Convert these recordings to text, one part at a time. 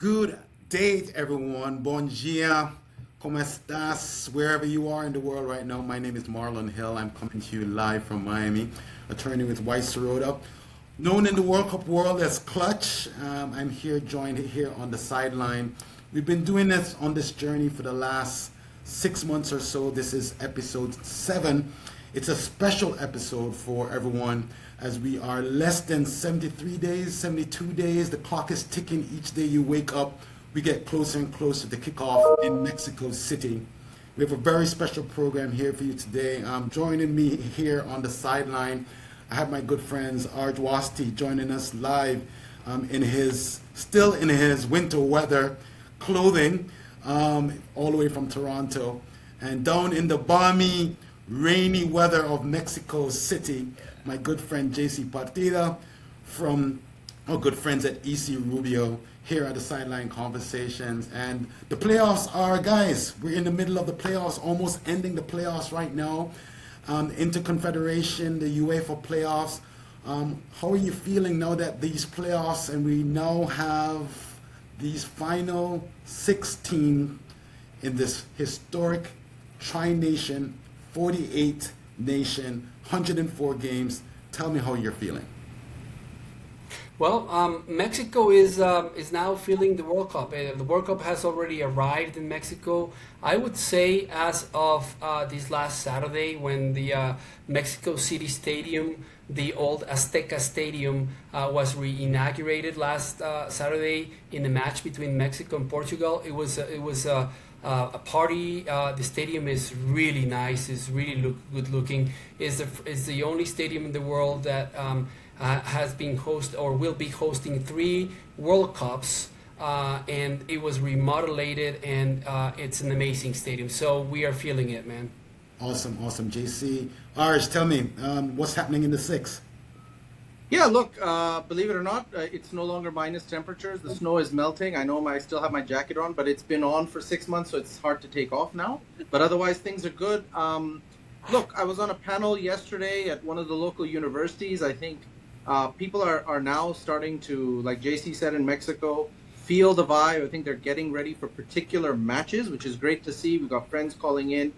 Good day, everyone. Bon dia. ¿Cómo estás? Wherever you are in the world right now, my name is Marlon Hill. I'm coming to you live from Miami, attorney with Wasti, known in the World Cup world as Clutch. I'm here, joined here on the sideline. We've been doing this on this journey for the last 6 months or so. This is episode 7. It's a special episode for everyone as we are less than 73 days, 72 days. The clock is ticking. Each day you wake up, we get closer and closer to kickoff in Mexico City. We have a very special program here for you today. Joining me here on the sideline, I have my good friends Aarij Wasti joining us live still in his winter weather clothing, all the way from Toronto. And down in the balmy, rainy weather of Mexico City, my good friend JC Partida from our good friends at EC Rubio here at the Sideline Conversations. And the playoffs are, guys, we're in the middle of the playoffs, almost ending the playoffs right now. Interconfederation, the UEFA playoffs. How are you feeling now that these playoffs and we now have these final 16 in this historic tri-nation 48 nation, 104 games. Tell me how you're feeling. Well, Mexico is now feeling the World Cup. The World Cup has already arrived in Mexico. I would say as of this last Saturday, when the Mexico City Stadium, the old Azteca Stadium, was re-inaugurated last Saturday in the match between Mexico and Portugal. It was a party. The stadium is really nice. It's really good looking. It's the only stadium in the world that has been or will be hosting 3 World Cups, and it was remodeled, and it's an amazing stadium. So we are feeling it, man. Awesome, JC. Aarij, tell me, what's happening in the 6? Yeah, look, believe it or not, it's no longer minus temperatures. The snow is melting. I know I still have my jacket on, but it's been on for 6 months, so it's hard to take off now. But otherwise, things are good. Look, I was on a panel yesterday at one of the local universities. I think people are now starting to, like JC said in Mexico, feel the vibe. I think they're getting ready for particular matches, which is great to see. We've got friends calling in.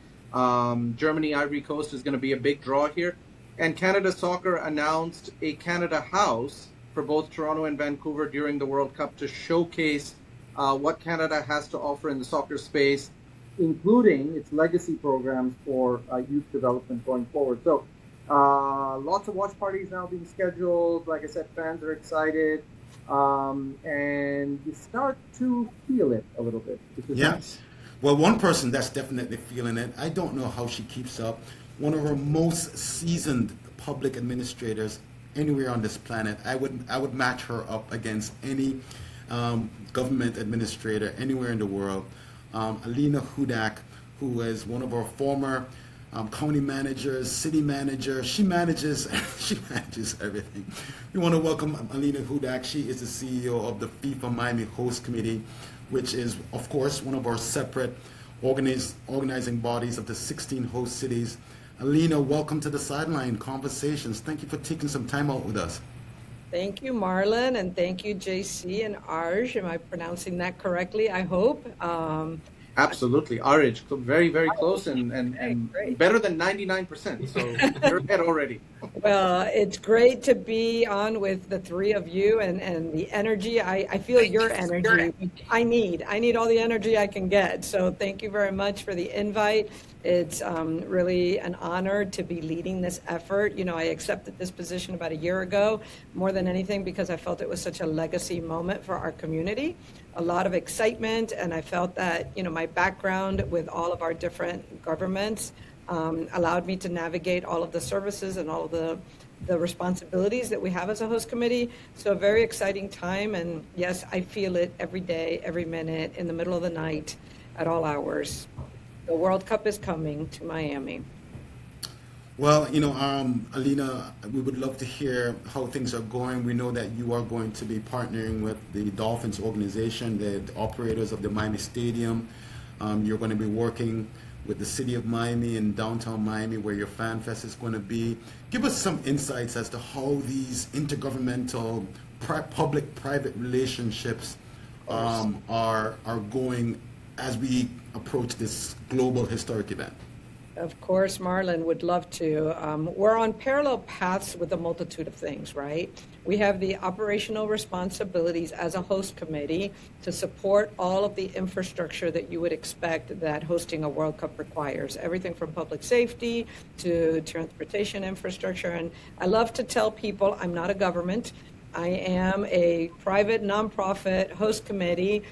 Germany, Ivory Coast is going to be a big draw here. And Canada Soccer announced a Canada House for both Toronto and Vancouver during the World Cup to showcase what Canada has to offer in the soccer space, including its legacy programs for youth development going forward. So lots of watch parties now being scheduled. Like I said, fans are excited. And you start to feel it a little bit, which is nice. Well, one person that's definitely feeling it, I don't know how she keeps up. One of our most seasoned public administrators anywhere on this planet. I would match her up against any government administrator anywhere in the world. Alina Hudak, who is one of our former county managers, city manager. She manages everything. We want to welcome Alina Hudak. She is the CEO of the FIFA Miami Host Committee, which is, of course, one of our separate organizing bodies of the 16 host cities. Alina, welcome to the Sideline Conversations. Thank you for taking some time out with us. Thank you, Marlon, and thank you, JC and Aarij. Am I pronouncing that correctly? I hope. Absolutely. Aarij, very, very close and better than 99%. So you're ahead already. Well, it's great to be on with the 3 of you and the energy. I feel your energy. I need all the energy I can get. So thank you very much for the invite. It's really an honor to be leading this effort. You know, I accepted this position about a year ago, more than anything because I felt it was such a legacy moment for our community. A lot of excitement, and I felt that, you know, my background with all of our different governments allowed me to navigate all of the services and all of the responsibilities that we have as a host committee. So a very exciting time, and yes, I feel it every day, every minute, in the middle of the night, at all hours. The World Cup is coming to Miami. Well, you know, Alina, we would love to hear how things are going. We know that you are going to be partnering with the Dolphins organization, the operators of the Miami Stadium. You're going to be working with the city of Miami and downtown Miami, where your fan fest is going to be. Give us some insights as to how these intergovernmental public-private relationships are going as we approach this global historic event? Of course, Marlon would love to. We're on parallel paths with a multitude of things, right? We have the operational responsibilities as a host committee to support all of the infrastructure that you would expect that hosting a World Cup requires, everything from public safety to transportation infrastructure. And I love to tell people I'm not a government. I am a private nonprofit host committee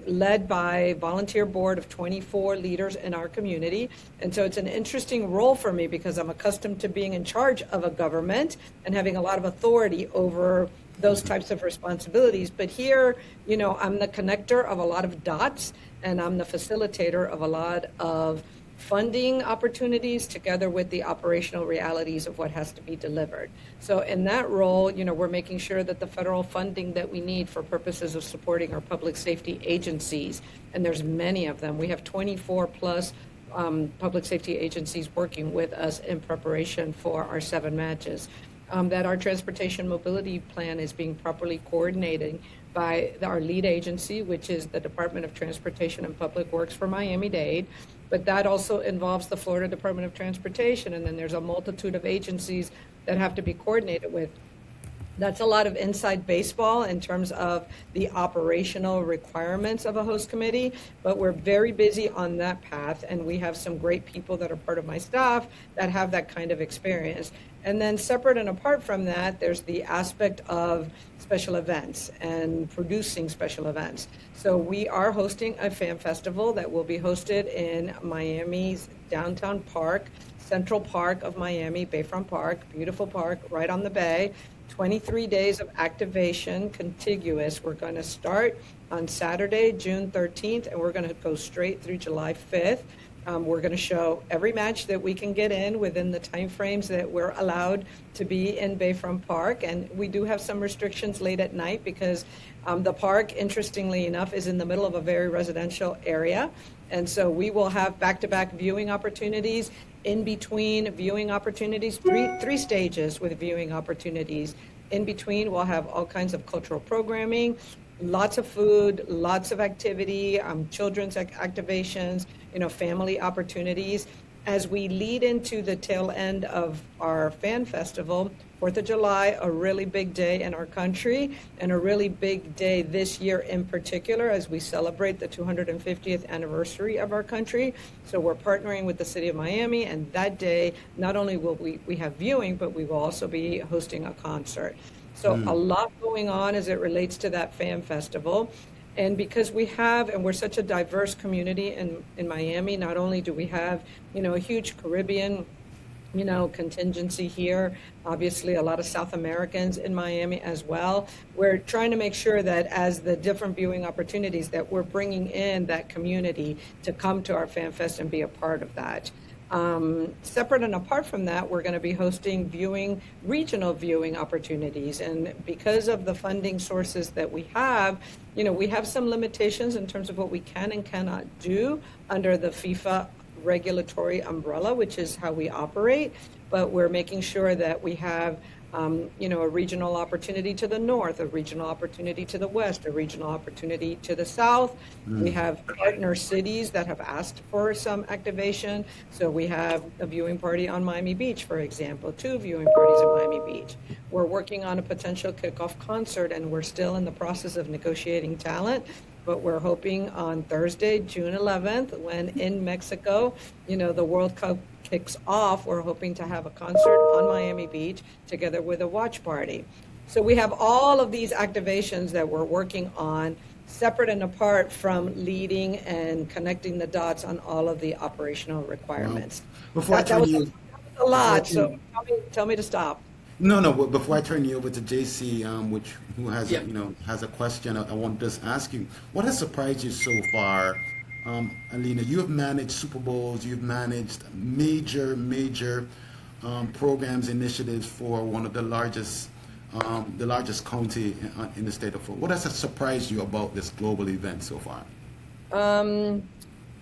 led by a volunteer board of 24 leaders in our community. And so it's an interesting role for me because I'm accustomed to being in charge of a government and having a lot of authority over those types of responsibilities. But here, I'm the connector of a lot of dots, and I'm the facilitator of a lot of funding opportunities together with the operational realities of what has to be delivered. So in that role, we're making sure that the federal funding that we need for purposes of supporting our public safety agencies, and there's many of them. We have 24 plus public safety agencies working with us in preparation for our 7 matches. That our transportation mobility plan is being properly coordinated by our lead agency, which is the Department of Transportation and Public Works for Miami-Dade. But that also involves the Florida Department of Transportation, and then there's a multitude of agencies that have to be coordinated with. That's a lot of inside baseball in terms of the operational requirements of a host committee, but we're very busy on that path, and we have some great people that are part of my staff that have that kind of experience. And then separate and apart from that, there's the aspect of special events and producing special events. So we are hosting a fan festival that will be hosted in Miami's downtown park, Central Park of Miami, Bayfront Park, beautiful park right on the bay. 23 days of activation contiguous. We're going to start on Saturday, June 13th, and we're going to go straight through July 5th. We're going to show every match that we can get in within the time frames that we're allowed to be in Bayfront Park. And we do have some restrictions late at night because the park, interestingly enough, is in the middle of a very residential area. And so we will have back-to-back viewing opportunities, in between viewing opportunities, three stages with viewing opportunities. In between, we'll have all kinds of cultural programming, lots of food, lots of activity, children's activations, family opportunities. As we lead into the tail end of our fan festival, 4th of July, a really big day in our country, and a really big day this year in particular as we celebrate the 250th anniversary of our country. So we're partnering with the city of Miami, and that day, not only will we have viewing, but we will also be hosting a concert. So a lot going on as it relates to that fan festival. And because we're such a diverse community in Miami, not only do we have, a huge Caribbean, contingency here, obviously a lot of South Americans in Miami as well. We're trying to make sure that as the different viewing opportunities that we're bringing in that community to come to our Fan Fest and be a part of that. Separate and apart from that, we're going to be hosting regional viewing opportunities. And because of the funding sources that we have some limitations in terms of what we can and cannot do under the FIFA regulatory umbrella, which is how we operate. But we're making sure that we have a regional opportunity to the north, a regional opportunity to the west, a regional opportunity to the south. We have partner cities that have asked for some activation. So we have a viewing party on Miami Beach, for example, 2 viewing parties at Miami Beach. We're working on a potential kickoff concert, and we're still in the process of negotiating talent. But we're hoping on Thursday, June 11th, when in Mexico, the World Cup kicks off, we're hoping to have a concert on Miami Beach together with a watch party. So we have all of these activations that we're working on, separate and apart from leading and connecting the dots on all of the operational requirements. Wow. That was a lot, so tell me to stop. No. Before I turn you over to JC, who has has a question, I want to just ask you, what has surprised you so far, Alina? You have managed Super Bowls, you've managed major programs, initiatives for one of the largest county in the state of Florida. What has surprised you about this global event so far?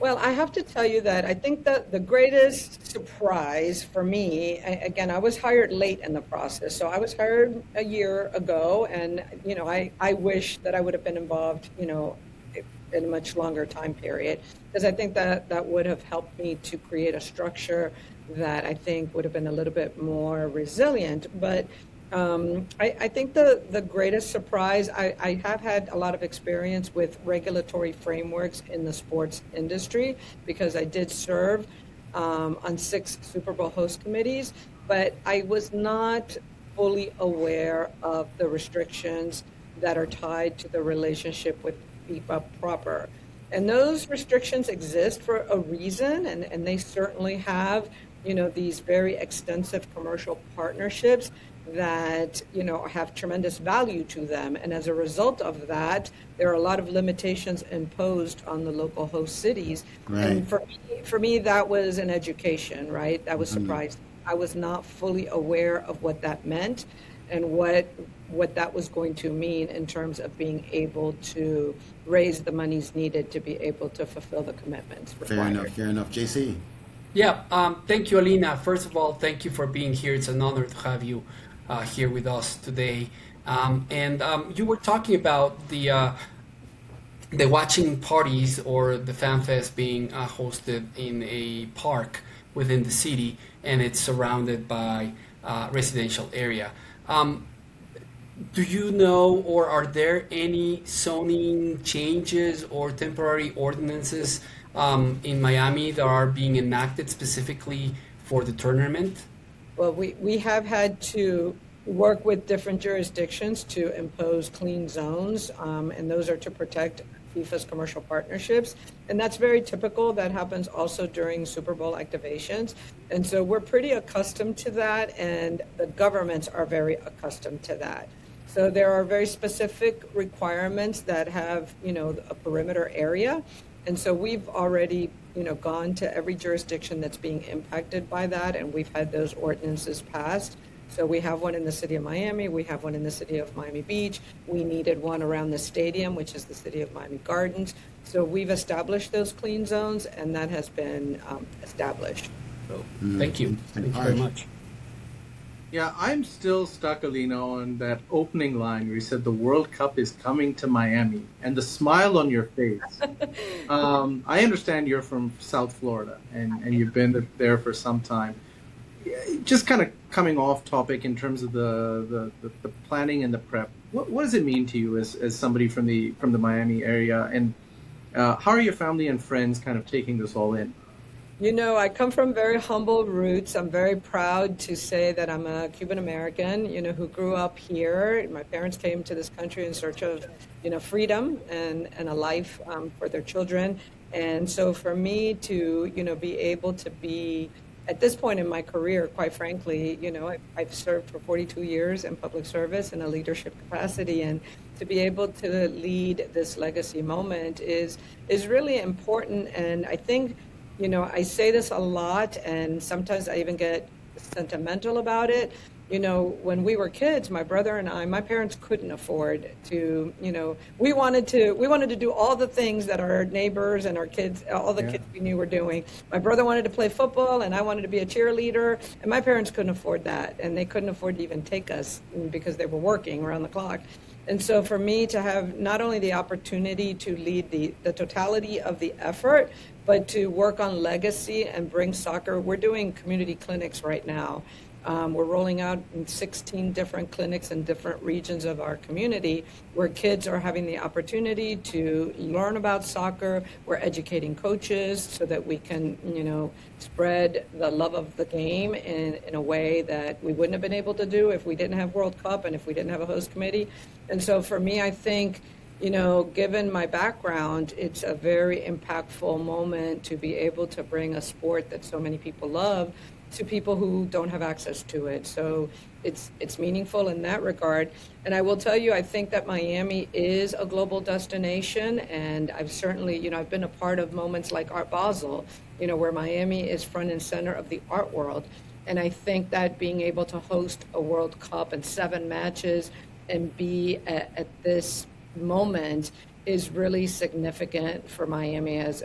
Well, I have to tell you that I think that the greatest surprise for me, again, I was hired late in the process. So I was hired a year ago, and, I wish that I would have been involved, in a much longer time period, because I think that that would have helped me to create a structure that I think would have been a little bit more resilient. But I think the greatest surprise, I have had a lot of experience with regulatory frameworks in the sports industry because I did serve on 6 Super Bowl host committees, but I was not fully aware of the restrictions that are tied to the relationship with FIFA proper. And those restrictions exist for a reason, and they certainly have, these very extensive commercial partnerships that have tremendous value to them, and as a result of that there are a lot of limitations imposed on the local host cities. Right. And for me that was an education, right? That was surprising. I was not fully aware of what that meant and what that was going to mean in terms of being able to raise the monies needed to be able to fulfill the commitments required. Fair enough. JC. Yeah, thank you, Alina. First of all, thank you for being here. It's an honor to have you here with us today. And you were talking about the watching parties or the fan fest being hosted in a park within the city, and it's surrounded by residential area. Do you know, or are there any zoning changes or temporary ordinances in Miami that are being enacted specifically for the tournament? Well, we have had to work with different jurisdictions to impose clean zones, and those are to protect FIFA's commercial partnerships. And that's very typical. That happens also during Super Bowl activations. And so we're pretty accustomed to that, and the governments are very accustomed to that. So there are very specific requirements that have, a perimeter area. And so we've already, gone to every jurisdiction that's being impacted by that, and we've had those ordinances passed. So we have one in the city of Miami, we have one in the city of Miami Beach, we needed one around the stadium, which is the city of Miami Gardens. So we've established those clean zones, and that has been established. So, thank you. Thank you very much. Yeah, I'm still stuck, Alina, on that opening line where you said the World Cup is coming to Miami, and the smile on your face. I understand you're from South Florida, and you've been there for some time. Just kind of coming off topic in terms of the planning and the prep. What does it mean to you as somebody from the Miami area, and how are your family and friends kind of taking this all in? I come from very humble roots. I'm very proud to say that I'm a Cuban American, who grew up here. My parents came to this country in search of, freedom and a life for their children. And so for me to, be able to be at this point in my career, quite frankly, I've served for 42 years in public service in a leadership capacity, and to be able to lead this legacy moment is really important. And I think, I say this a lot, and sometimes I even get sentimental about it. When we were kids, my brother and I, my parents couldn't afford to, we wanted to do all the things that our neighbors and our kids, all the kids we knew were doing. My brother wanted to play football, and I wanted to be a cheerleader, and my parents couldn't afford that, and they couldn't afford to even take us because they were working around the clock. And so for me to have not only the opportunity to lead the totality of the effort, but to work on legacy and bring soccer. We're doing community clinics right now. We're rolling out in 16 different clinics in different regions of our community where kids are having the opportunity to learn about soccer. We're educating coaches so that we can, spread the love of the game in a way that we wouldn't have been able to do if we didn't have World Cup and if we didn't have a host committee. And so for me, I think, given my background, it's a very impactful moment to be able to bring a sport that so many people love to people who don't have access to it. So it's meaningful in that regard. And I will tell you, I think that Miami is a global destination, and I've certainly, I've been a part of moments like Art Basel, where Miami is front and center of the art world. And I think that being able to host a World Cup and 7 matches and be at this moment is really significant for Miami as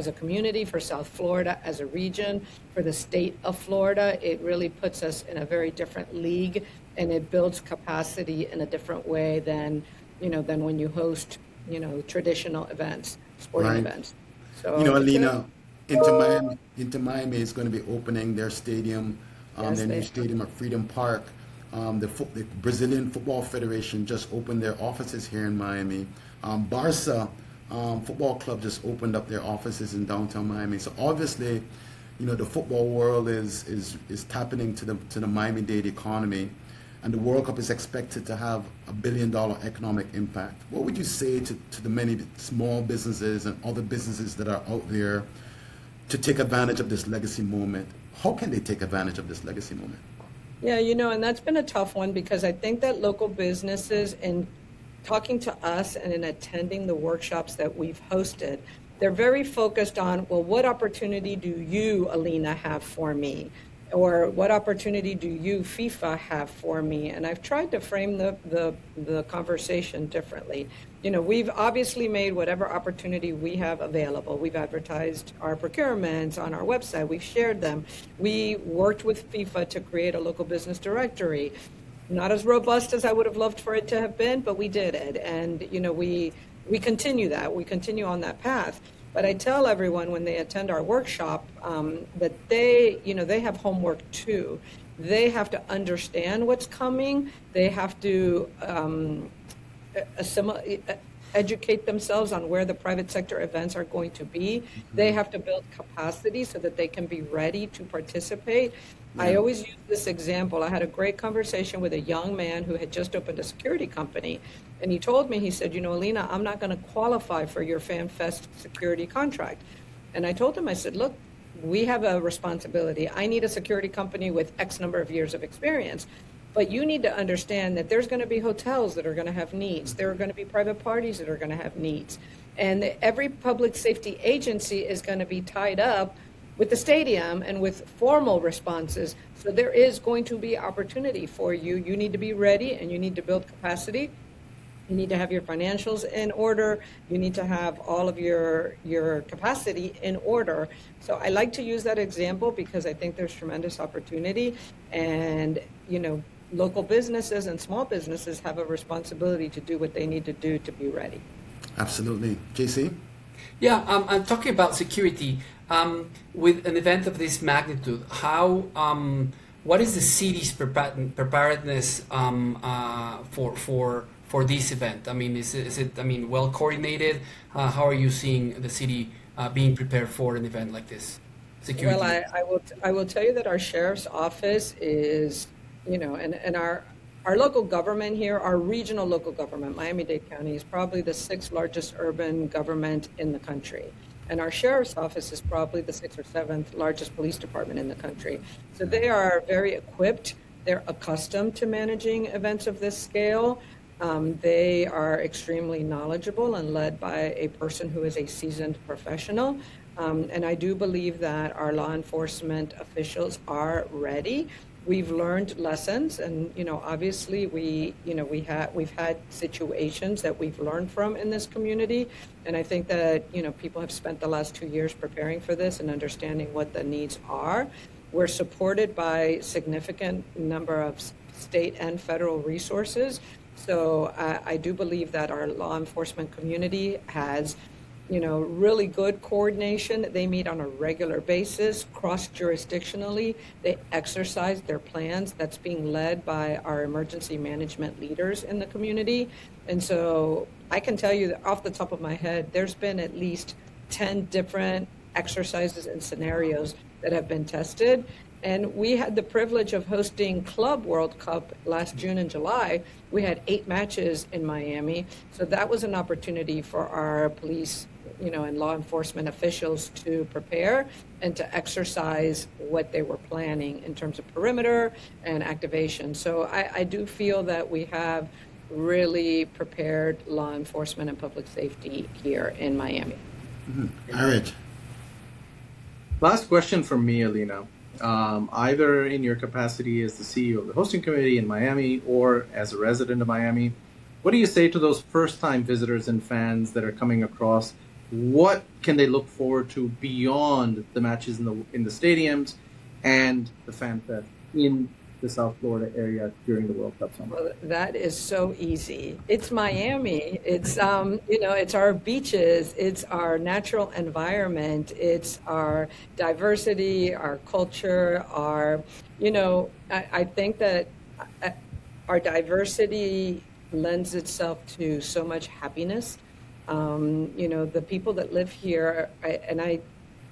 a community, for South Florida as a region, for the state of Florida. It really puts us in a very different league, and it builds capacity in a different way than when you host, traditional events, sporting Right. events. So Alina, Inter Miami is going to be opening their stadium, Yes, their new they stadium at Freedom Park. The Brazilian Football Federation just opened their offices here in Miami. Barca Football Club just opened up their offices in downtown Miami. So obviously, the football world is tapping into the Miami-Dade economy, and the World Cup is expected to have $1 billion economic impact. What would you say to the many small businesses and other businesses that are out there to take advantage of this legacy moment? How can they take advantage of this legacy moment? Yeah, and that's been a tough one, because I think that local businesses, in talking to us and in attending the workshops that we've hosted, they're very focused on, well, what opportunity do you, Alina, have for me? Or what opportunity do you, FIFA, have for me? And I've tried to frame the conversation differently. We've obviously made whatever opportunity we have available. We've advertised our procurements on our website. We've shared them. We worked with FIFA to create a local business directory. Not as robust as I would have loved for it to have been, but we did it. And, we continue that. We continue on that path. But I tell everyone when they attend our workshop that they have homework too. They have to understand what's coming. They have to educate themselves on where the private sector events are going to be. They have to build capacity so that they can be ready to participate. I always use this example. I had a great conversation with a young man who had just opened a security company. And he told me, he said, Alina, I'm not going to qualify for your FanFest security contract. And I told him, I said, look, we have a responsibility. I need a security company with X number of years of experience. But you need to understand that there's going to be hotels that are going to have needs. There are going to be private parties that are going to have needs. And every public safety agency is going to be tied up with the stadium and with formal responses. So there is going to be opportunity for you. You need to be ready, and you need to build capacity. You need to have your financials in order. You need to have all of your capacity in order. So I like to use that example because I think there's tremendous opportunity. And, local businesses and small businesses have a responsibility to do what they need to do to be ready. Absolutely. JC? Yeah, I'm talking about security. With an event of this magnitude, what is the city's preparedness for this event? I mean, is it well coordinated? How are you seeing the city being prepared for an event like this? Security. Well, I will tell you that our sheriff's office is, and our local government here, our regional local government, Miami-Dade County, is probably the 6th largest urban government in the country. And our sheriff's office is probably the 6th or 7th largest police department in the country. So they are very equipped. They're accustomed to managing events of this scale. They are extremely knowledgeable and led by a person who is a seasoned professional. And I do believe that our law enforcement officials are ready. We've learned lessons, and obviously we've had situations that we've learned from in this community, and I think that people have spent the last 2 years preparing for this and understanding what the needs are. We're supported by significant number of state and federal resources, so I do believe that our law enforcement community has really good coordination. They meet on a regular basis, cross-jurisdictionally. They exercise their plans. That's being led by our emergency management leaders in the community. And so I can tell you that off the top of my head, there's been at least 10 different exercises and scenarios that have been tested. And we had the privilege of hosting Club World Cup last June and July. We had 8 matches in Miami. So that was an opportunity for our police, and law enforcement officials to prepare and to exercise what they were planning in terms of perimeter and activation. So I do feel that we have really prepared law enforcement and public safety here in Miami. Aarij. Last question from me, Alina. Either in your capacity as the CEO of the hosting committee in Miami or as a resident of Miami, What do you say to those first-time visitors and fans that are coming across? What can they look forward to beyond the matches in the stadiums and the fan fest in the South Florida area during the World Cup summer? Well, that is so easy. It's Miami. It's it's our beaches. It's our natural environment. It's our diversity, our culture, I think that our diversity lends itself to so much happiness. The people that live here,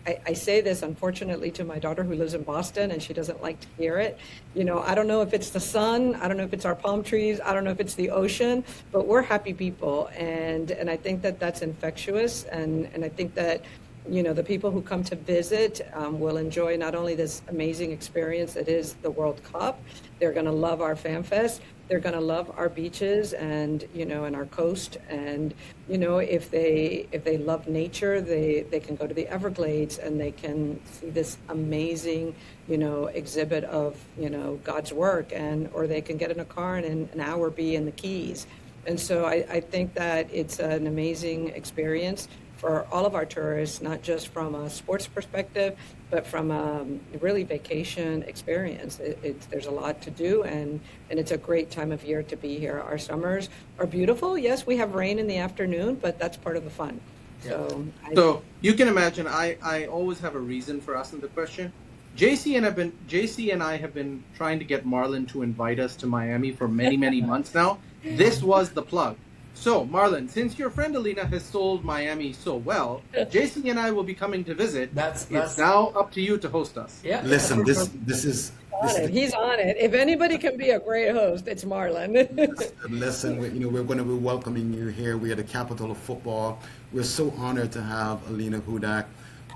I say this unfortunately to my daughter who lives in Boston, and she doesn't like to hear it. I don't know if it's the sun, I don't know if it's our palm trees, I don't know if it's the ocean, but we're happy people, and I think that that's infectious, and I think that the people who come to visit will enjoy not only this amazing experience that is the World Cup. They're going to love our Fan Fest. They're going to love our beaches and and our coast. And if they love nature, they can go to the Everglades and they can see this amazing exhibit of God's work, or they can get in a car and in an hour be in the Keys. And so I think that it's an amazing experience for all of our tourists, not just from a sports perspective, but from a really vacation experience. There's a lot to do, and it's a great time of year to be here. Our summers are beautiful. Yes, we have rain in the afternoon, but that's part of the fun. So you can imagine, I always have a reason for asking the question. JC and I have been trying to get Marlon to invite us to Miami for many, many months now. This was the plug. So, Marlon, since your friend Alina has sold Miami so well, JC and I will be coming to visit. It's now up to you to host us. Yeah. Listen, this is He's on it. If anybody can be a great host, it's Marlon. Listen, we're going to be welcoming you here. We are the capital of football. We're so honored to have Alina Hudak,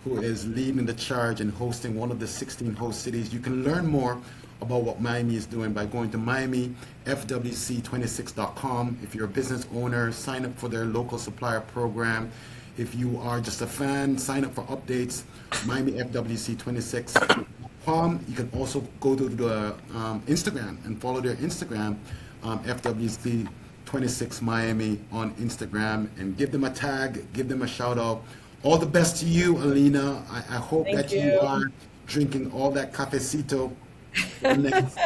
who is leading the charge and hosting one of the 16 host cities. You can learn more about what Miami is doing by going to MiamiFWC26.com. If you're a business owner, sign up for their local supplier program. If you are just a fan, sign up for updates, MiamiFWC26.com. You can also go to the Instagram and follow their Instagram, FWC26Miami on Instagram, and give them a tag, give them a shout out. All the best to you, Alina. I hope that you are drinking all that cafecito for the next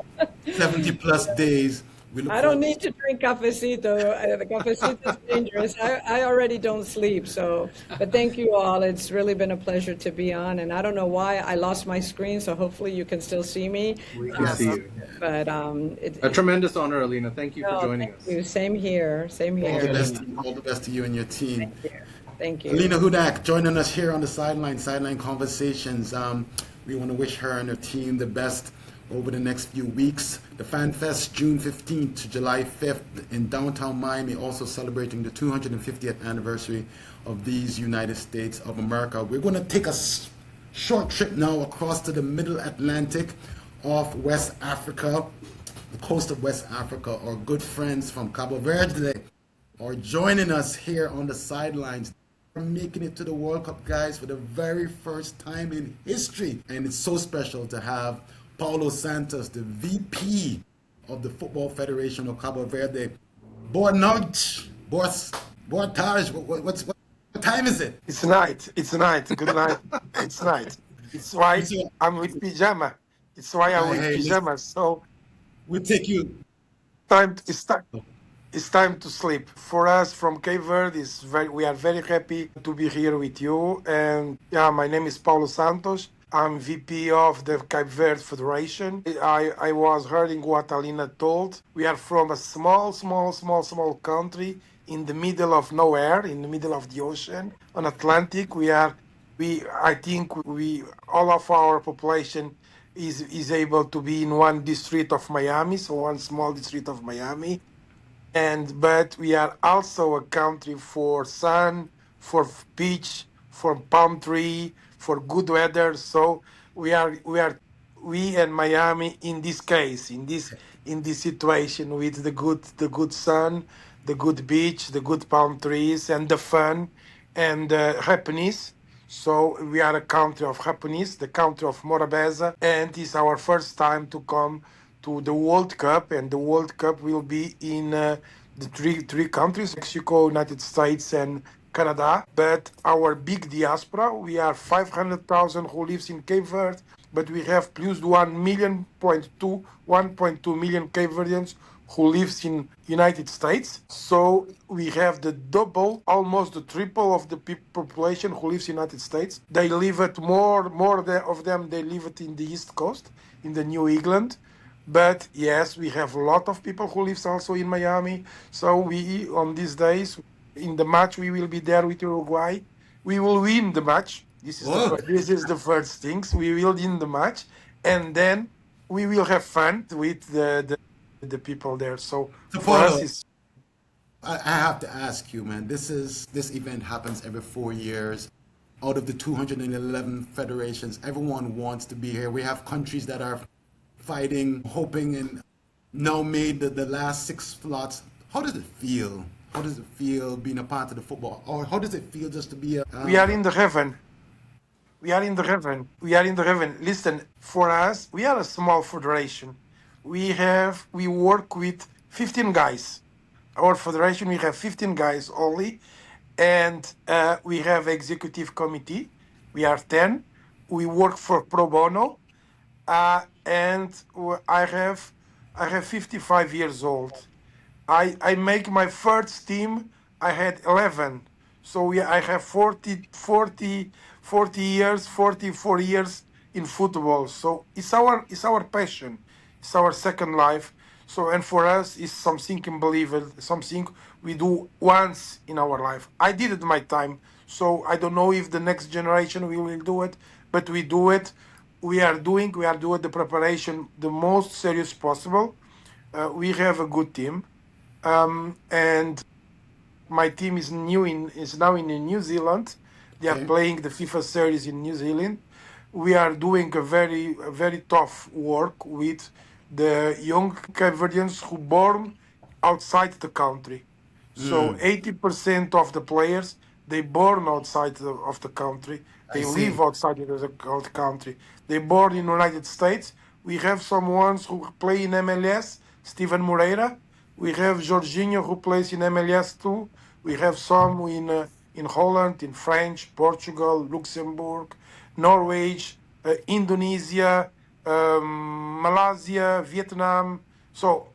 70 plus days. I don't need to drink cafecito. The cafecito is dangerous. I already don't sleep. But thank you all. It's really been a pleasure to be on. And I don't know why I lost my screen, so hopefully you can still see me. We can see you. But a tremendous honor, Alina. Thank you for joining us. You. Same here. Same here. All the best to you and your team. Thank you. Alina Hudak joining us here on the Sideline Conversations. We want to wish her and her team the best over the next few weeks. The Fan Fest, June 15th to July 5th in downtown Miami, also celebrating the 250th anniversary of these United States of America. We're going to take a short trip now across to the Middle Atlantic off West Africa, the coast of West Africa. Our good friends from Cape Verde are joining us here on the sidelines. We're making it to the World Cup, guys, for the very first time in history. And it's so special to have Paulo Santos, the VP of the Football Federation of Cape Verde. Boa noite, boa tarde. What time is it? It's night. Good night. It's night. It's why I'm with pajama. It's why I'm with pajama. So we take you. It's time to sleep. For us from Cape Verde, we are very happy to be here with you. And my name is Paulo Santos. I'm VP of the Cape Verde Federation. I was hearing what Alina told. We are from a small country in the middle of nowhere, in the middle of the ocean, on Atlantic. I think all of our population is able to be in one district of Miami, so one small district of Miami. But we are also a country for sun, for beach, for palm tree, for good weather. So we and Miami in this case, in this situation with the good sun, the good beach, the good palm trees, and the fun and happiness. So we are a country of happiness, the country of Morabeza, and it's our first time to come to the World Cup, and the World Cup will be in the three countries, Mexico, United States, and Canada. But our big diaspora, we are 500,000 who lives in Cape Verde, but we have plus 1.2 million Cape Verdeans who lives in United States. So we have the double, almost the triple of the population who lives in United States. They live it of them. They live it in the East Coast, in the New England. But yes, we have a lot of people who lives also in Miami. So we on these days in the match we will be there with Uruguay. We will win the match. Whoa. This is the first things. We will win the match, and then we will have fun with the people there. So So for us, Paulo, it's I have to ask you, man. This event happens every 4 years. Out of the 211 federations, everyone wants to be here. We have countries that are fighting, hoping, and now made the last six slots. How does it feel? How does it feel being a part of the football? Or how does it feel just to be a we are in the heaven. We are in the heaven. We are in the heaven. Listen, for us, we are a small federation. We work with 15 guys. Our federation, we have 15 guys only, and we have executive committee. We are 10. We work for pro bono, and I have 55 years old. I make my first team. I had 11. So I have 40 years, 44 years in football. So it's our passion. It's our second life. So and for us, it's something unbelievable, something we do once in our life. I did it my time. So I don't know if the next generation will do it, but we do it. We are doing the preparation the most serious possible. We have a good team, and my team is now in New Zealand. They are okay, playing the FIFA series in New Zealand. We are doing a very tough work with the young Cape Verdeans who born outside the country. So 80% of the players they born outside of the country. I They see. live outside of the country. They born in United States. We have some ones who play in MLS. Steven Moreira. We have Jorginho who plays in MLS too. We have some in Holland, in French, Portugal, Luxembourg, Norway, Indonesia, Malaysia, Vietnam. So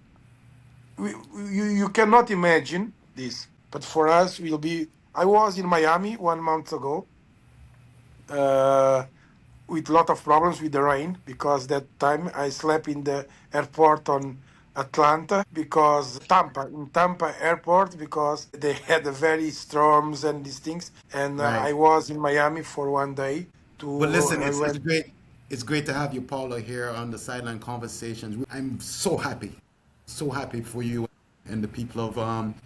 you cannot imagine this, but for us, will be. I was in Miami 1 month ago uh, with a lot of problems with the rain because that time I slept in the airport on Atlanta because in Tampa airport because they had a very storms and these things, and Right. I was in Miami for 1 day But to listen, I it's went. great. It's great to have you, Paulo, here on the Sideline Conversations. I'm so happy for you and the people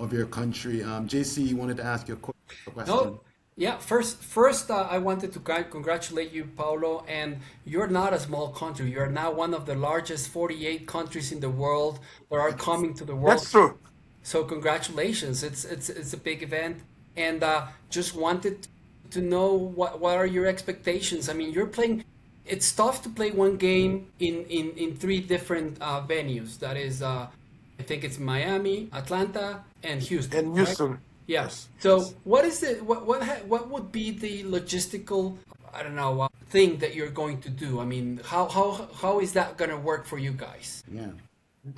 of your country. JC wanted to ask you a quick No, question. yeah. First, I wanted to congratulate you, Paulo. And you're not a small country. You're now one of the largest 48 countries in the world that are That's coming to the World That's Cup. true. So congratulations. It's a big event. And just wanted to know what are your expectations. I mean, you're playing. It's tough to play one game in three different venues. That is, I think it's Miami, Atlanta, and Houston, And right? Houston, Yeah. yes, So yes. what is it? What would be the logistical, I don't know, thing that you're going to do? I mean, how is that gonna work for you guys? yeah.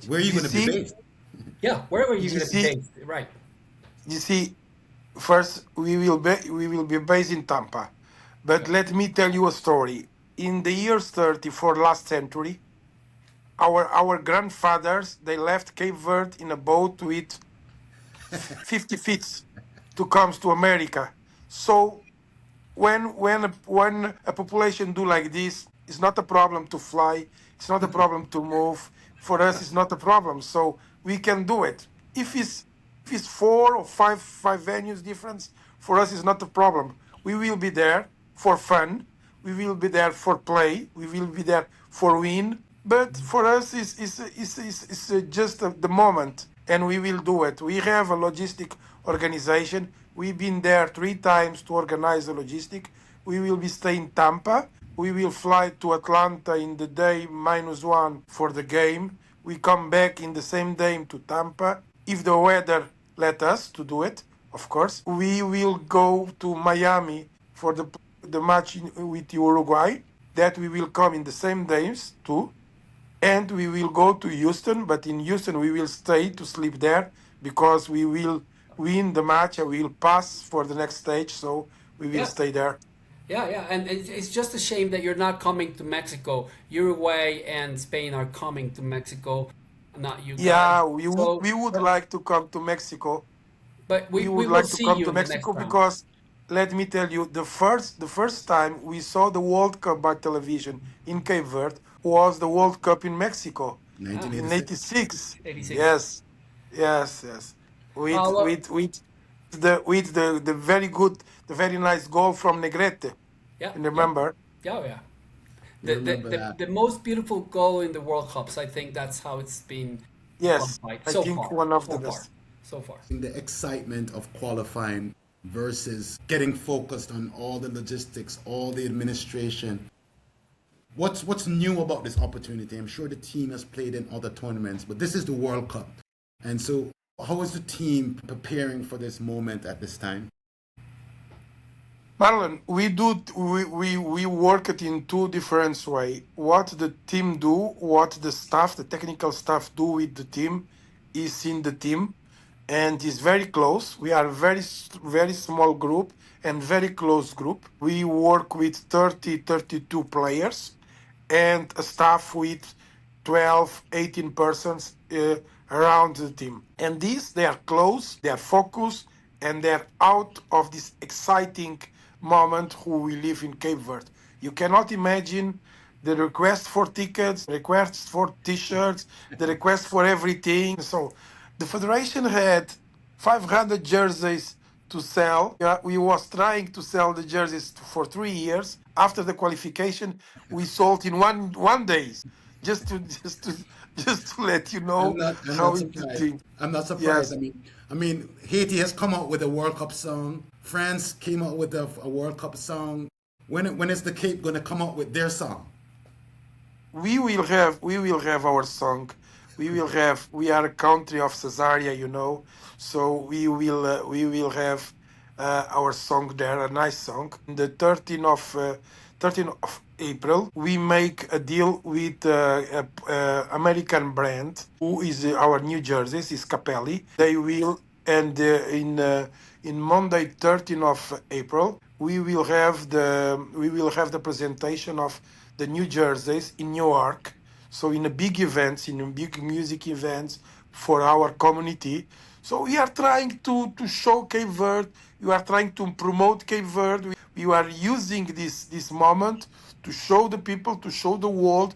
Where are you You going to be see, based? Yeah, wherever you're you gonna be see, based, right? you see. First, we will be based in Tampa, but Okay. let me tell you a story. In the years 30 for last century, our grandfathers they left Cape Verde in a boat with 50 feet to come to America. So when a population do like this, it's not a problem to fly. It's not a problem to move. For us, it's not a problem. So we can do it. If it's 4 or 5 venues difference, for us is not a problem. We will be there for fun. We will be there for play. We will be there for win. But for us, it's just the moment, and we will do it. We have a logistic organization. We've been there 3 times to organize the logistic. We will be staying Tampa. We will fly to Atlanta in the day -1 for the game. We come back in the same day to Tampa. if the weather let us to do it, of course, we will go to Miami for the match with Uruguay. That we will come in the same days too, and we will go to Houston. But in Houston, we will stay to sleep there because we will win the match and we will pass for the next stage. So we will Yeah. stay there. Yeah, yeah, and it's just a shame that you're not coming to Mexico. Uruguay and Spain are coming to Mexico, not you guys. Yeah, So, we would like to come to Mexico. but We we would will like to see come you to in the next Mexico round. because let me tell you, the first time we saw the World Cup by television in Cape Verde was the World Cup in Mexico Ah, in 1986. '86. 86. Yes, yes, yes. With Well, with with the very good, the very nice goal from Negrete. yeah, And yeah, remember? yeah, yeah. You remember that? The most beautiful goal in the World Cups. I think that's how it's been Yes, qualified I so think far. one of the So far. best. So far. In the excitement of qualifying versus getting focused on all the logistics, all the administration. What's new about this opportunity? I'm sure the team has played in other tournaments, but this is the World Cup. And so how is the team preparing for this moment at this time? Marlon, we work it in two different way. What the team do, what the staff, the technical staff do with the team is in the team and is very close. We are very small group and very close group. We work with 32 players and a staff with 12, 18 persons around the team. And these, they are close, they are focused, and they're out of this exciting moment who we live in Cape Verde. You cannot imagine the request for tickets, requests for t-shirts, the request for everything. So the federation had 500 jerseys to sell. Yeah, we was trying to sell the jerseys for 3 years. After the qualification, we sold in one day. Just to just to let you know I'm how not is the surprised. thing. I'm not surprised. Yes, I mean, Haiti has come out with a World Cup song. France came out with a World Cup song. When is the Cape going to come out with their song? we will have our song. We are a country of Caesarea, so we will have our song there, a nice song. The 13th of April, we make a deal with American brand who is our New Jerseys is Capelli. They will and in Monday 13th of April we will have the presentation of the New Jerseys in Newark. So in a big events, in a big music events for our community. So we are trying to show Cape Verde. We are trying to promote Cape Verde. We are using this moment to show the people, to show the world.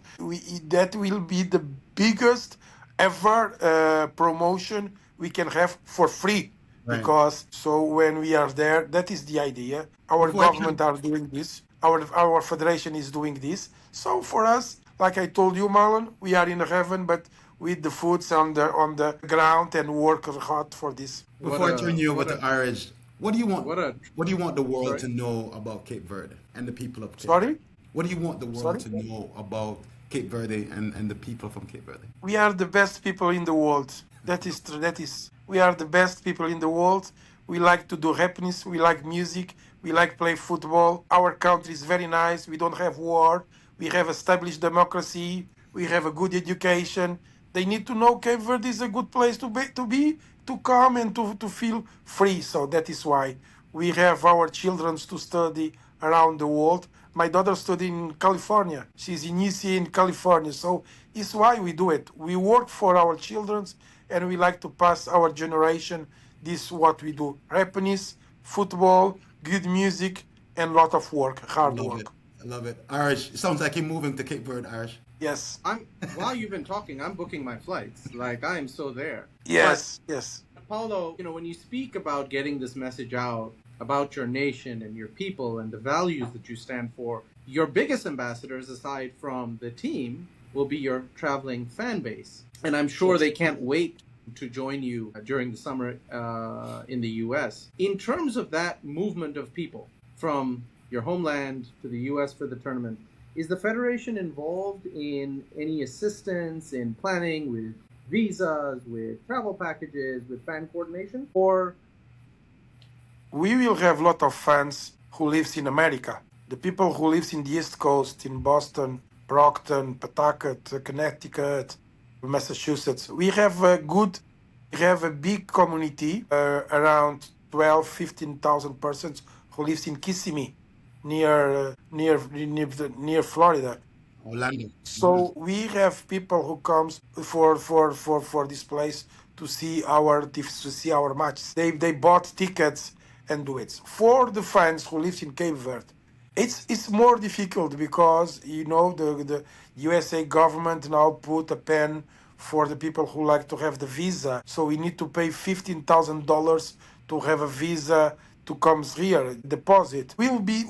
That will be the biggest ever promotion we can have for free. Right. Because so when we are there, that is the idea. Our Before I government can, are doing this. Our federation is doing this. So for us, like I told you, Marlon, we are in heaven, but with the foots on the ground and work hard for this. What before I a turn you over what to a Aarij, what do you want? what a What do you want the world sorry. to know about Cape Verde and the people of Cape Verde? Sorry, What do you want the world sorry. to know about Cape Verde and the people from Cape Verde? We are the best people in the world. That is true. That is, we are the best people in the world. We like to do happiness. We like music. We like play football. Our country is very nice. We don't have war. We have established democracy. We have a good education. They need to know Cape Verde is a good place to come and to feel free. So that is why we have our children to study around the world. My daughter studied in California. She's in UC in California. So it's why we do it. We work for our children and we like to pass our generation this is what we do. Happiness, football, good music, and lot of work, I hard love it. work. I love it. Irish. It sounds like you're moving to Cape Verde, Irish. Yes. I'm While you've been talking, I'm booking my flights. Like I am so there. But Yes. Yes. Paulo, when you speak about getting this message out about your nation and your people and the values that you stand for, your biggest ambassadors, aside from the team, will be your traveling fan base. And I'm sure Yes. they can't wait to join you during the summer in the US. In terms of that movement of people from your homeland to the US for the tournament, is the Federation involved in any assistance in planning with visas, with travel packages, with fan coordination? Or We will have a lot of fans who lives in America. The people who lives in the East Coast, in Boston, Brockton, Pawtucket, Connecticut, Massachusetts. We have a big community, around 12, 15,000 persons who lives in Kissimmee, near Florida. Orlando. So we have people who comes for this place to see our match. They bought tickets and do it. For the fans who lives in Cape Verde, it's more difficult because the USA government now put a pen for the people who like to have the visa. So we need to pay $15,000 to have a visa to come here. Deposit will be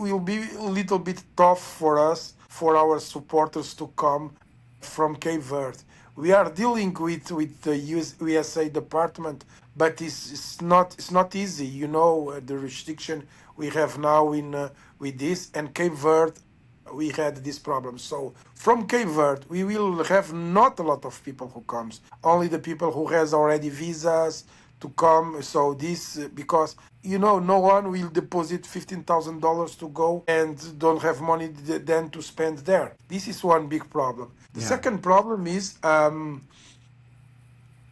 a little bit tough for us, for our supporters to come from Cape Verde. We are dealing with the USA department, but it's not easy. The restriction we have now in with this, and Cape Verde, we had this problem. So from Cape Verde, we will have not a lot of people who comes. Only the people who has already visas to come. So this because no one will deposit $15,000 to go and don't have money then to spend there. This is one big problem. The Yeah. second problem is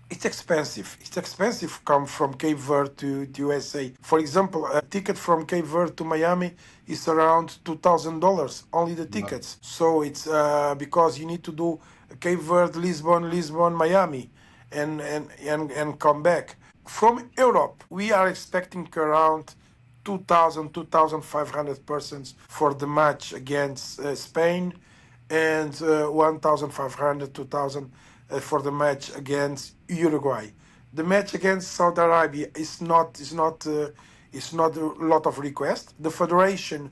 it's expensive. It's expensive come from Cape Verde to USA. For example, a ticket from Cape Verde to Miami is around $2,000, only the Wow. tickets. So it's because you need to do Cape Verde, Lisbon, Miami, and come back. From Europe, we are expecting around 2,500 persons for the match against Spain, and 1,500, 2,000 for the match against Uruguay. The match against Saudi Arabia is not a lot of request. The federation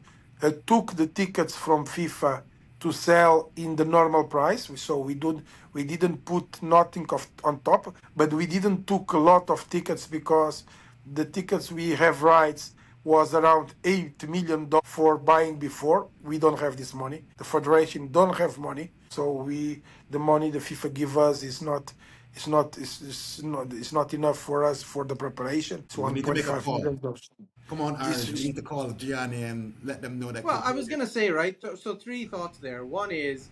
took the tickets from FIFA to sell in the normal price. So we didn't put nothing on top, but we didn't took a lot of tickets because the tickets we have rights was around $8 million for buying before. We don't have this money. The federation don't have money. So the money the FIFA give us is not enough for us for the preparation. It's We need to make a 1.5 call. million dollars. Come on, This Aarij. We is need to call Gianni and let them know that. well, I was gonna say, right? So three thoughts there. One is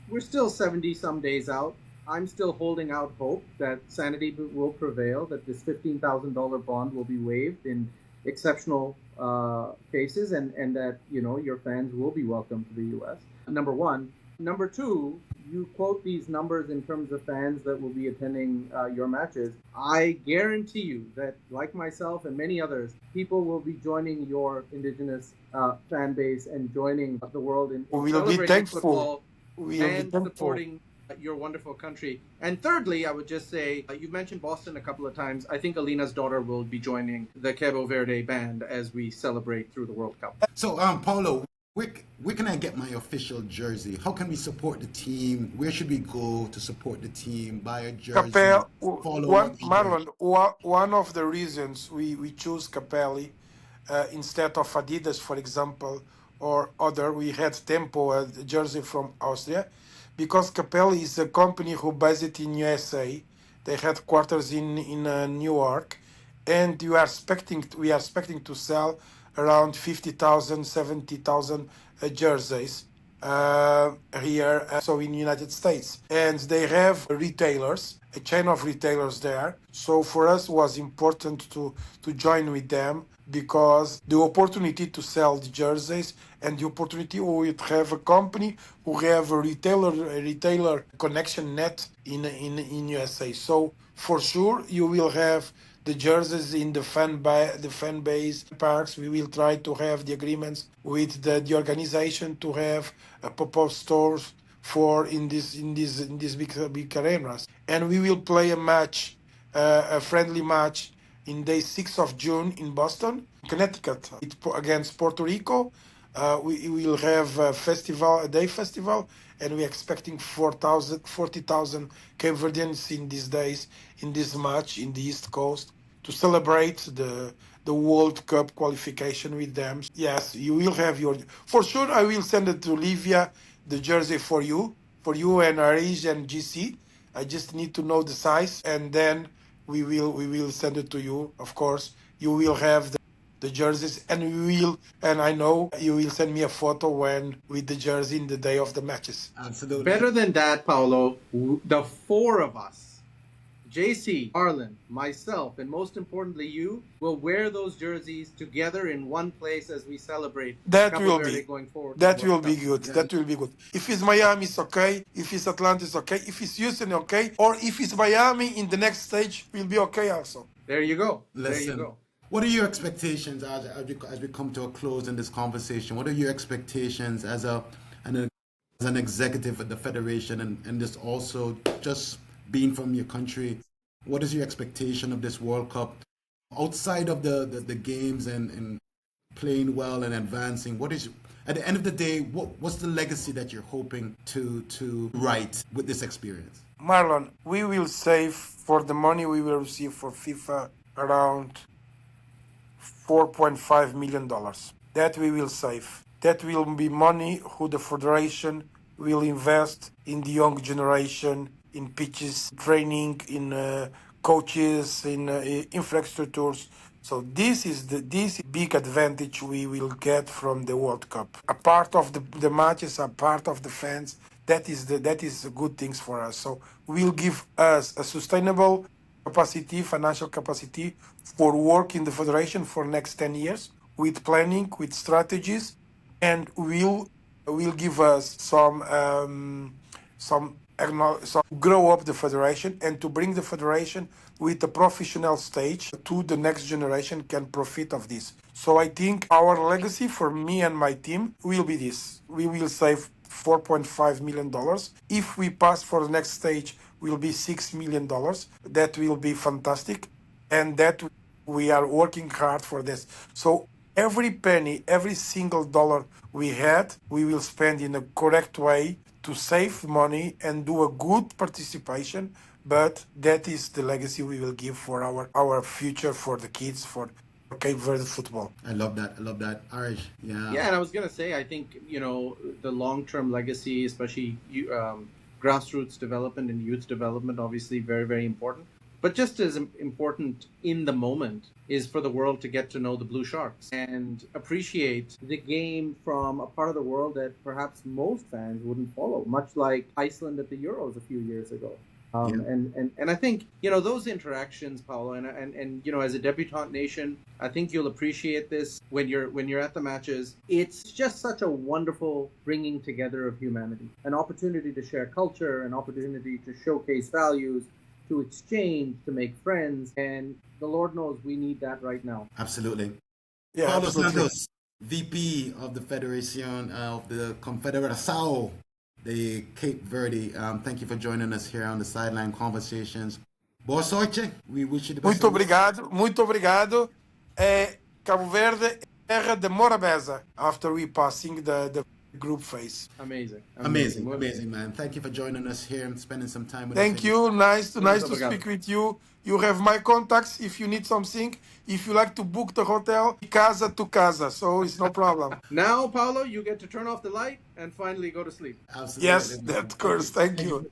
we're still 70 some days out. I'm still holding out hope that sanity will prevail, that this $15,000 bond will be waived in exceptional cases, and that your fans will be welcome to the U.S. Number one. Number two, you quote these numbers in terms of fans that will be attending your matches. I guarantee you that, like myself and many others, people will be joining your indigenous fan base and joining the world in we will be celebrating thankful. football We will be and thankful. supporting your wonderful country. And thirdly, I would just say, you've mentioned Boston a couple of times. I think Alina's daughter will be joining the Cape Verde band as we celebrate through the World Cup. So, Paulo, where can I get my official jersey? How can we support the team? Where should we go to support the team? Buy a jersey, Capel, follow one what we do? Marlon, one of the reasons we choose Capelli instead of Adidas, for example, or other, we had Tempo, a jersey from Austria, because Capelli is a company who based in USA. They had quarters in New York, and we are expecting to sell around 50,000, 70,000 jerseys here, so in United States, and they have retailers, a chain of retailers there. So for us was important to join with them because the opportunity to sell the jerseys and the opportunity we would have a company who have a retailer connection net in USA. So for sure you will have the jerseys in the fan base parks. We will try to have the agreements with the organization to have a pop-up stores for in these big arenas, and we will play a friendly match in day 6th of June in Boston, Connecticut, against Puerto Rico. We will have a day festival, and we're expecting 40,000 Cape Verdeans in these days, in this match in the East Coast, to celebrate the World Cup qualification with them. Yes, you will have for sure. I will send it to Livia, the jersey for you and Aarij and GC. I just need to know the size, and then we will send it to you. Of course, you will have the jerseys, and I know you will send me a photo when with the jersey in the day of the matches. Absolutely. Better than that, Paulo, the four of us, JC, Marlon, myself, and most importantly you, will wear those jerseys together in one place as we celebrate That Cape will Verde be going forward. that will be Cup. good. That will be good. If it's Miami, it's okay. If it's Atlanta, it's okay. If it's Houston, okay. Or if it's Miami, in the next stage, will be okay also. There you go. There you Listen, go. what are your expectations as we come to a close in this conversation? What are your expectations as an executive at the federation, and just also just being from your country? What is your expectation of this World Cup outside of the games and playing well and advancing? What is at the end of the day? What's the legacy that you're hoping to write with this experience? Marlon, we will save for the money we will receive for FIFA around $4.5 million. That we will save. That will be money who the federation will invest in the young generation, in pitches, training, in coaches, in infrastructures. So this big advantage we will get from the World Cup. A part of the matches, a part of the fans. That is good things for us. So will give us a sustainable capacity, financial capacity for work in the federation for next 10 years with planning, with strategies, and will give us some grow up the federation and to bring the federation with the professional stage to the next generation can profit of this. So I think our legacy for me and my team will be this. We will save $4.5 million. If we pass for the next stage, will be $6 million. That will be fantastic. And that we are working hard for this. So every penny, every single dollar we had, we will spend in a correct way to save money and do a good participation. But that is the legacy we will give for our future, for the kids, for Cape Verde football. I love that. I love that. Aarij, yeah. Yeah, and I was gonna say, I think the long-term legacy, especially grassroots development and youth development, obviously very, very important. But just as important in the moment is for the world to get to know the Blue Sharks and appreciate the game from a part of the world that perhaps most fans wouldn't follow, much like Iceland at the Euros a few years ago. And I think those interactions, Paulo, and as a debutante nation, I think you'll appreciate this when you're at the matches. It's just such a wonderful bringing together of humanity, an opportunity to share culture, an opportunity to showcase values, to exchange, to make friends, and the Lord knows we need that right now. Absolutely. Yeah, Paulo absolutely. Santos, VP of the Federation of the Confederação de Cape Verde. Thank you for joining us here on the Sideline Conversations. Boa sorte. We wish you the best. Muito obrigado, muito obrigado. Cabo Verde é terra de Morabeza after we passing the group phase. Amazing, Amazing, man. Thank you for joining us here and spending some time with us. Thank you. Nice to obrigado. speak with you. You have my contacts if you need something. If you like to book the hotel, casa to casa, so it's no problem. Now, Paulo, you get to turn off the light and finally go to sleep. Absolutely. Yes, of course. Thank you.